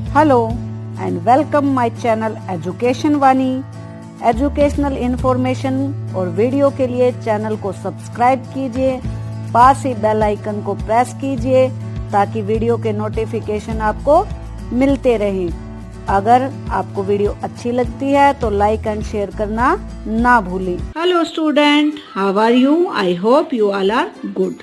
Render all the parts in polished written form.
Hello and welcome my channel education Vani. Educational information और video के लिए चैनल को सब्सक्राइब कीजिए, पास ही बेल आइकन को प्रेस कीजिए ताकि वीडियो के नोटिफिकेशन आपको मिलते रहें। अगर आपको वीडियो अच्छी लगती है तो लाइक एंड शेयर करना ना भूलें। Hello student, how are you? I hope you all are good.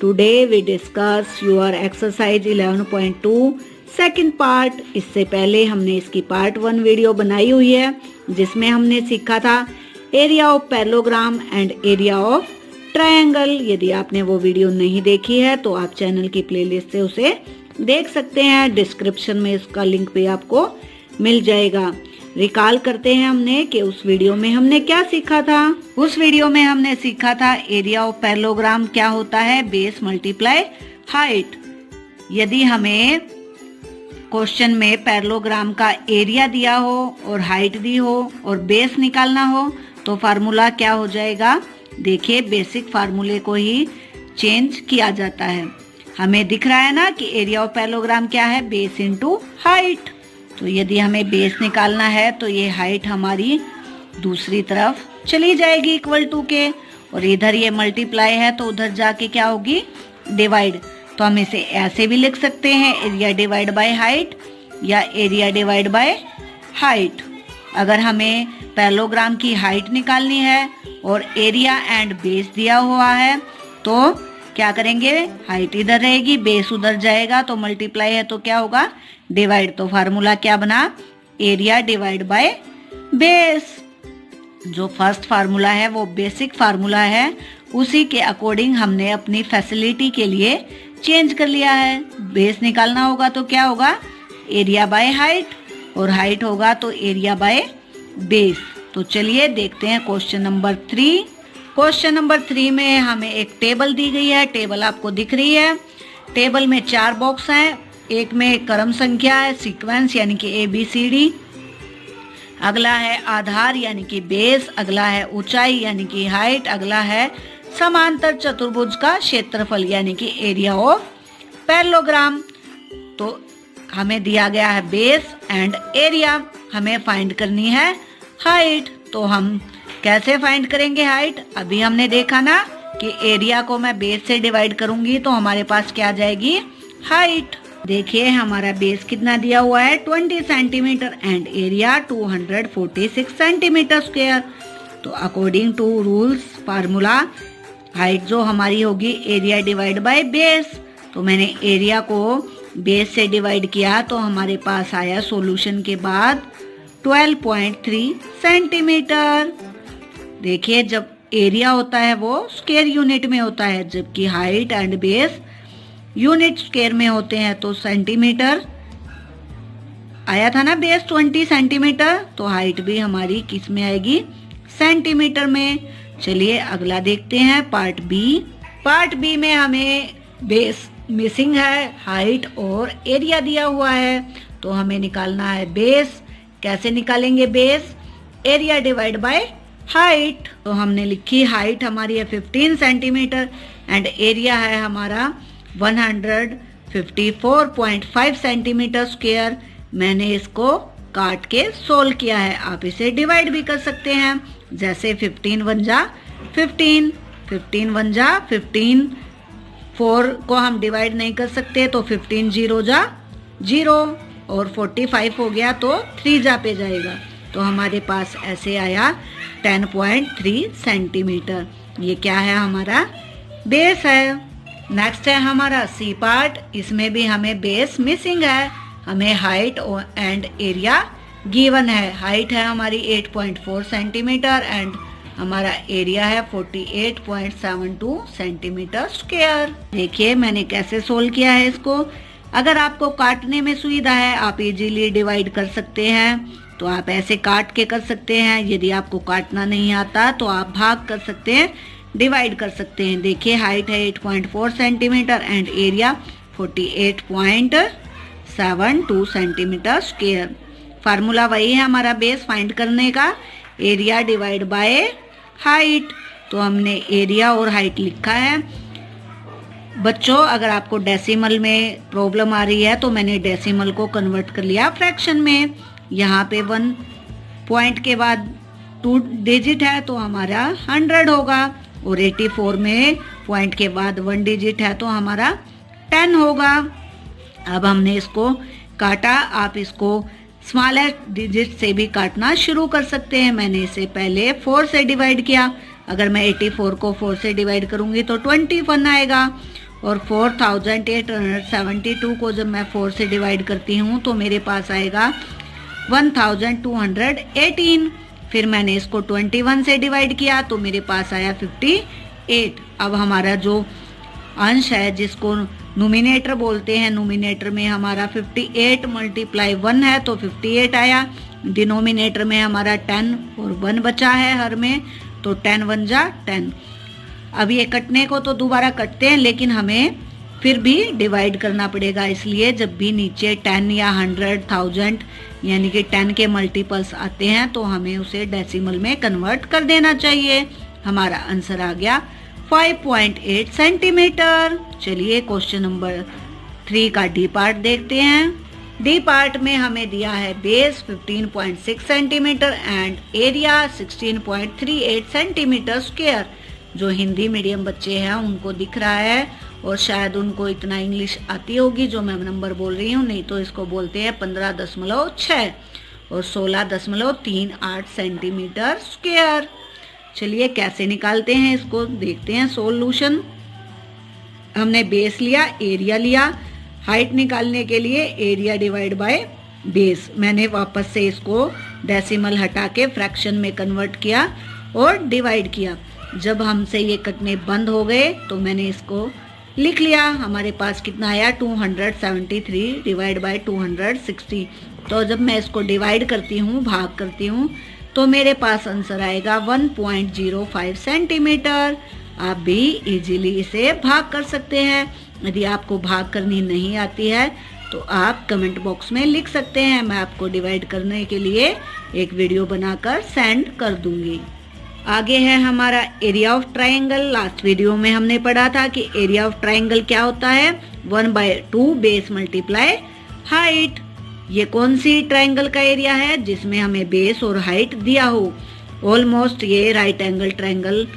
Today we discuss your exercise 11.2 second part. इससे पहले हमने इसकी पार्ट 1 वीडियो बनाई हुई है जिसमें हमने सीखा था area of parallelogram and area of triangle. यदि आपने वो वीडियो नहीं देखी है तो आप चैनल की प्लेलिस्ट से उसे देख सकते हैं। डिस्क्रिप्शन में इसका लिंक भी आपको मिल जाएगा। रिकॉल करते हैं हमने कि उस वीडियो में हमने क्या सीखा था। उस वीडियो में हमने सीखा था एरिया ऑफ पैरेललोग्राम क्या होता है, बेस मल्टीप्लाई हाइट। यदि हमें क्वेश्चन में पैरेललोग्राम का एरिया दिया हो और हाइट दी हो और बेस निकालना हो तो फार्मूला क्या हो जाएगा। देखिए, बेसिक फार्मूले को ही चेंज किया जाता है। हमें दिख रहा है ना कि एरिया ऑफ पैरेललोग्राम क्या है, बेस इनटू हाइट। तो यदि हमें बेस निकालना है तो ये हाइट हमारी दूसरी तरफ चली जाएगी इक्वल टू के, और इधर ये मल्टीप्लाई है तो उधर जाके क्या होगी, डिवाइड। तो हम इसे ऐसे भी लिख सकते हैं, एरिया डिवाइड बाय हाइट या एरिया डिवाइड बाय हाइट। अगर हमें पैरेललोग्राम की हाइट निकालनी है और एरिया एंड बेस दिया हुआ है तो क्या करेंगे, हाइट इधर रहेगी, बेस उधर जाएगा, तो मल्टीप्लाई है तो क्या होगा, डिवाइड। तो फार्मूला क्या बना, एरिया डिवाइड बाय बेस। जो फर्स्ट फार्मूला है वो बेसिक फार्मूला है, उसी के अकॉर्डिंग हमने अपनी फैसिलिटी के लिए चेंज कर लिया है। बेस निकालना होगा तो क्या होगा, एरिया बाय हाइट, और हाइट होगा तो एरिया बाय बेस। तो चलिए देखते हैं क्वेश्चन नंबर 3। क्वेश्चन नंबर 3 में हमें एक टेबल दी गई है। टेबल आपको दिख रही है। टेबल में 4 बॉक्स हैं। एक में क्रम संख्या है, सीक्वेंस यानी कि ABCD। अगला है आधार यानी कि बेस। अगला है ऊंचाई यानी कि हाइट। अगला है समांतर चतुर्भुज का क्षेत्रफल यानी कि एरिया ऑफ पैरेललोग्राम। तो हमें दिया गया है बेस एंड एरिया, हमें फाइंड करनी है हाइट। तो हम कैसे फाइंड करेंगे हाइट, अभी हमने देखा ना कि एरिया को मैं बेस से डिवाइड करूंगी तो हमारे पास क्या आ जाएगी, हाइट। देखिए हमारा बेस कितना दिया हुआ है, 20 centimetre and area 246 centimetre square. तो according to rules formula height जो हमारी होगी एरिया डिवाइड बाय बेस। तो मैंने एरिया को बेस से डिवाइड किया तो हमारे पास आया सॉल्यूशन के बाद 12.3 सेंटीमीटर। देखिए, जब एरिया होता है वो स्क्वायर यूनिट में होता है, जबकि height and base unit square में होते हैं। तो सेंटीमीटर आया था ना, बेस 20 सेंटीमीटर, तो हाइट भी हमारी किस में आएगी, सेंटीमीटर में। चलिए अगला देखते हैं पार्ट बी। पार्ट बी में हमें बेस मिसिंग है, हाइट और एरिया दिया हुआ है, तो हमें निकालना है बेस। कैसे निकालेंगे base, area divide by height. तो हमने लिखी हाइट हमारी है 15 सेंटीमीटर एंड एरिया है हमारा 154.5 सेंटीमीटर स्क्वायर। मैंने इसको काट के सोल्व किया है। आप इसे डिवाइड भी कर सकते हैं, जैसे 15 1 जा 15, 15 1 जा 15, 4 को हम डिवाइड नहीं कर सकते तो 15 0 जा 0, और 45 हो गया तो 3 जा पे जाएगा। तो हमारे पास ऐसे आया 10.3 सेंटीमीटर। ये क्या है, हमारा बेस है। नेक्स्ट है हमारा सी पार्ट। इसमें भी हमें बेस मिसिंग है, हमें हाइट एंड एरिया गिवन है। हाइट है हमारी 8.4 सेंटीमीटर एंड हमारा एरिया है 48.72 सेंटीमीटर स्क्वायर। देखिए मैंने कैसे सोल्व किया है इसको। अगर आपको काटने में सुविधा है आप इजीली डिवाइड कर सकते हैं, तो आप ऐसे काट के कर सकते हैं। यदि आपको काटना नहीं आता तो आप भाग कर सकते हैं, डिवाइड कर सकते हैं। देखिए हाइट है 8.4 centimetre and area 48.72 centimetre square. Formula वही है हमारा बेस फाइंड करने का, एरिया डिवाइड बाय हाइट। तो हमने एरिया और हाइट लिखा है। बच्चों अगर आपको डेसिमल में प्रॉब्लम आ रही है तो मैंने डेसिमल को कन्वर्ट कर लिया फ्रैक्शन में। यहाँ पे 1 पॉइंट के बाद 2 डिजिट है तो हमारा 100 होगा, और 84 में पॉइंट के बाद 1 डिजिट है तो हमारा 10 होगा। अब हमने इसको काटा, आप इसको स्मॉलेस्ट डिजिट से भी काटना शुरू कर सकते हैं। मैंने इसे पहले 4 से डिवाइड किया, अगर मैं 84 को 4 से डिवाइड करूंगी तो 21 आएगा, और 4872 को जब मैं 4 से डिवाइड करती हूँ तो मेरे पास आएगा 1218। फिर मैंने इसको 21 से डिवाइड किया तो मेरे पास आया 58। अब हमारा जो अंश है जिसको नोमिनेटर बोलते हैं, नोमिनेटर में हमारा 58 मल्टीप्लाई 1 है तो 58 आया। डिनोमिनेटर में हमारा 10 और 1 बचा है हर में, तो 10 1 जा 10। अब ये कटने को तो दोबारा कटते हैं लेकिन हमें फिर भी डिवाइड करना पड़ेगा, इसलिए जब भी नीचे 10 या 100 1000 यानी कि 10 के मल्टीपल्स आते हैं तो हमें उसे डेसिमल में कन्वर्ट कर देना चाहिए। हमारा आंसर आ गया 5.8 सेंटीमीटर। चलिए क्वेश्चन नंबर 3 का डी पार्ट देखते हैं। डी पार्ट में हमें दिया है base 15.6 centimetre and area 16.38 centimetre square. जो हिंदी मीडियम बच्चे हैं उनको दिख रहा है, और शायद उनको इतना इंग्लिश आती होगी जो मैं नंबर बोल रही हूँ, नहीं तो इसको बोलते हैं 15.6 और 16.38 सेंटीमीटर स्क्वायर। चलिए कैसे निकालते हैं इसको देखते हैं सॉल्यूशन। हमने बेस लिया, एरिया लिया, हाइट निकालने के लिए एरिया डिवाइड बाय बेस। मैंने वापस से इसको डेसिमल हटा के फ्रैक्शन में कन्वर्ट किया और डिवाइड किया। जब हमसे ये कटने बंद हो गए तो मैंने इसको लिख लिया। हमारे पास कितना आया 273 डिवाइड बाय 260। तो जब मैं इसको डिवाइड करती हूँ, भाग करती हूँ, तो मेरे पास आंसर आएगा 1.05 सेंटीमीटर। आप भी इजीली इसे भाग कर सकते हैं। यदि आपको भाग करनी नहीं आती है तो आप कमेंट बॉक्स में लिख सकते हैं, मैं आपको डिवाइड करने के लिए एक वीडियो बनाकर सेंड कर दूंगी। आगे है हमारा area of triangle. Last video में हमने पढ़ा था कि एरिया ऑफ ट्रायंगल क्या होता है, 1/2 बेस मल्टीप्लाई हाइट। ये कौन सी ट्रायंगल का एरिया है जिसमें हमें बेस और हाइट दिया हो। ऑलमोस्ट ये राइट एंगल ट्रायंगल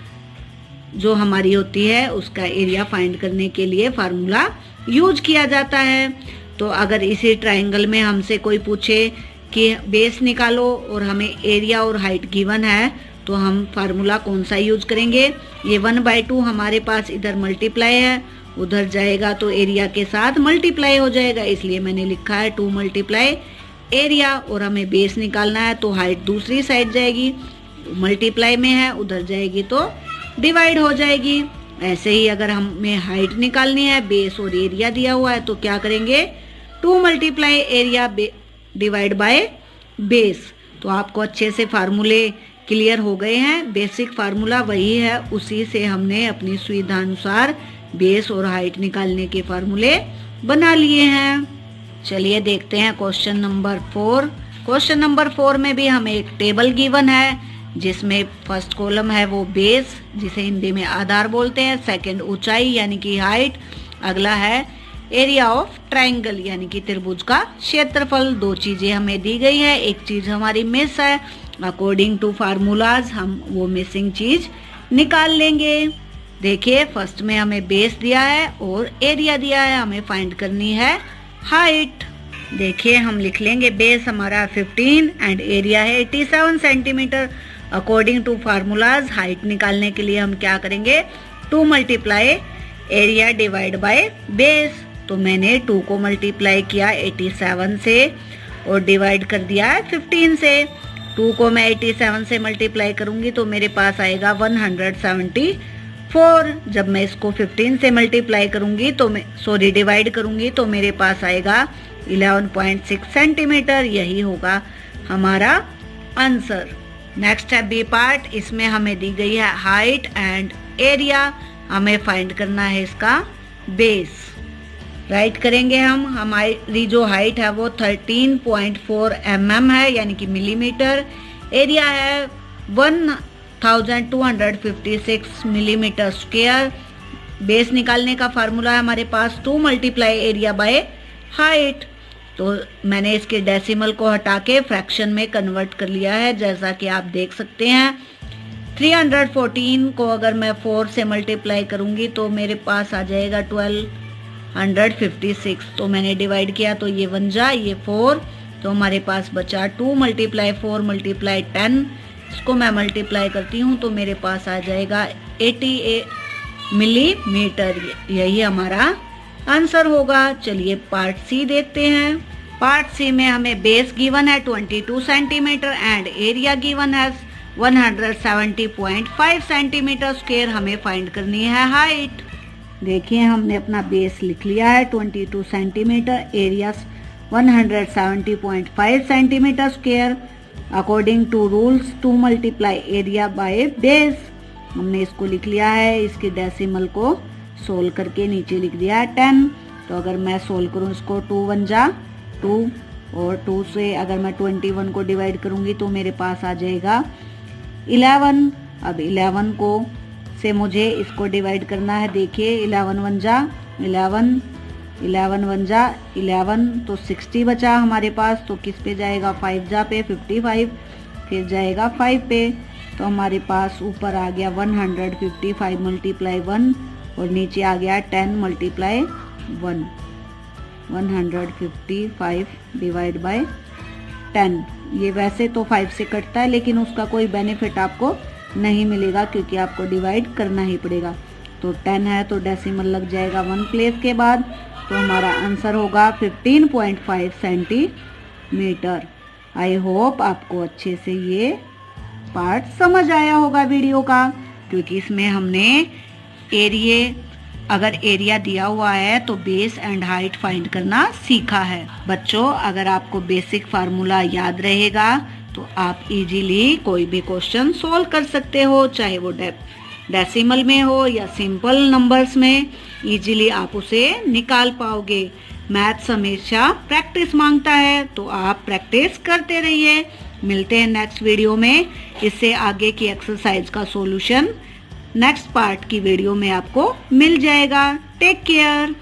जो हमारी होती है उसका एरिया फाइंड करने के लिए फार्मूला यूज किया जाता है। तो अगर इसी ट्रायंगल में हमसे कोई पूछे कि बेस निकालो और हमें एरिया और हाइट गिवन है तो हम फार्मूला कौन सा यूज करेंगे। ये 1/2 हमारे पास इधर मल्टीप्लाई है, उधर जाएगा तो एरिया के साथ मल्टीप्लाई हो जाएगा, इसलिए मैंने लिखा है 2 मल्टीप्लाई एरिया। और हमें बेस निकालना है तो हाइट दूसरी साइड जाएगी, मल्टीप्लाई में है उधर जाएगी तो डिवाइड हो जाएगी। ऐसे ही अगर हमें हाइट निकालनी है, बेस और एरिया दिया हुआ है तो क्या करेंगे 2 multiply area divide by base. तो आपको अच्छे से फार्मूले क्लियर हो गए हैं। बेसिक फार्मूला वही है, उसी से हमने अपनी सुविधा अनुसार बेस और हाइट निकालने के फार्मूले बना लिए हैं। चलिए देखते हैं क्वेश्चन नंबर 4। क्वेश्चन नंबर 4 में भी हमें एक टेबल गिवन है जिसमें फर्स्ट कॉलम है वो बेस जिसे हिंदी में आधार बोलते हैं, सेकंड ऊंचाई यानी कि हाइट, अगला है एरिया ऑफ ट्रायंगल यानी कि त्रिभुज का क्षेत्रफल। 2 चीजें हमें दी गई है, एक चीज हमारी मिस है, अकॉर्डिंग टू फार्मूलाज हम वो मिसिंग चीज निकाल लेंगे। देखिए फर्स्ट में हमें बेस दिया है और एरिया दिया है, हमें फाइंड करनी है हाइट। देखिए हम लिख लेंगे बेस हमारा 15 एंड एरिया है 87 centimetre. According to formulas height निकालने के लिए हम क्या करेंगे 2 multiply area divide by base. तो मैंने 2 को मल्टीप्लाई किया 87 से और डिवाइड कर दिया है 15 से। 2 को मैं 87 से मल्टीप्लाई करूंगी तो मेरे पास आएगा 174। जब मैं इसको 15 से मल्टीप्लाई करूंगी तो डिवाइड करूंगी तो मेरे पास आएगा 11.6 सेंटीमीटर। यही होगा हमारा आंसर। नेक्स्ट है बी पार्ट, इसमें हमें दी गई है हाइट एंड एरिया, हमें फाइंड करना है इसका बेस। राइट करेंगे हम, हमारी जो हाइट है वो 13.4 mm है यानी कि मिलीमीटर, एरिया है 1256 मिलीमीटर स्क्वायर। बेस निकालने का फार्मूला है हमारे पास 2 मल्टीप्लाई एरिया बाय हाइट। तो मैंने इसके डेसिमल को हटा के फ्रैक्शन में कन्वर्ट कर लिया है, जैसा कि आप देख सकते हैं। 314 को अगर मैं 4 से मल्टीप्लाई करूंगी तो मेरे पास आ जाएगा 1256। तो मैंने डिवाइड किया तो ये 1 जा, ये 4, तो हमारे पास बचा 2 मल्टीप्लाई 4 मल्टीप्लाई 10। इसको मैं मल्टीप्लाई करती हूँ तो मेरे पास आ जाएगा 88 मिलीमीटर। यही हमारा आंसर होगा। चलिए पार्ट सी देखते हैं। पार्ट सी में हमें बेस गिवन है 22 सेंटीमीटर एंड एरिया गिवन है 170.5 सेंटीमीटर स्क्वायर। हमें फाइंड करनी है हाइट। देखिए हमने अपना बेस लिख लिया है 22 centimeter, area 170.5 centimeter square. According to rules 2 multiply area by base. हमने इसको लिख लिया है। इसके डेसिमल को सोल्व करके नीचे लिख दिया है 10। तो अगर मैं सोल्व करूं इसको 2 1 जा 2, और 2 से अगर मैं 21 को डिवाइड करूंगी तो मेरे पास आ जाएगा 11। अब 11 को से मुझे इसको डिवाइड करना है। देखिए 11 1 जा 11, 11 1 जा 11, तो 60 बचा हमारे पास। तो किस पे जाएगा? 5 जा पे 55, फिर जाएगा 5 पे। तो हमारे पास ऊपर आ गया 155 मल्टीप्लाई 1 और नीचे आ गया 10 मल्टीप्लाई 1। 155 divide by 10। ये वैसे तो 5 से कटता है लेकिन उसका कोई बेनिफिट आपको नहीं मिलेगा क्योंकि आपको डिवाइड करना ही पड़ेगा। तो 10 है तो डेसिमल लग जाएगा 1 प्लेस के बाद। तो हमारा आंसर होगा 15.5 सेंटीमीटर। आई होप आपको अच्छे से ये पार्ट समझ आया होगा वीडियो का, क्योंकि इसमें हमने अगर एरिया दिया हुआ है तो बेस एंड हाइट फाइंड करना सीखा है। बच्चों अगर आपको बेसिक फार्मूला याद रहेगा तो आप इजीली कोई भी क्वेश्चन सॉल्व कर सकते हो, चाहे वो डेसिमल में हो या सिंपल नंबर्स में। इजीली आप उसे निकाल पाओगे। मैथ्स हमेशा प्रैक्टिस मांगता है, तो आप प्रैक्टिस करते रहिए। मिलते हैं नेक्स्ट वीडियो में। इससे आगे की एक्सरसाइज का सॉल्यूशन नेक्स्ट पार्ट की वीडियो में आपको मिल जाएगा। Take care.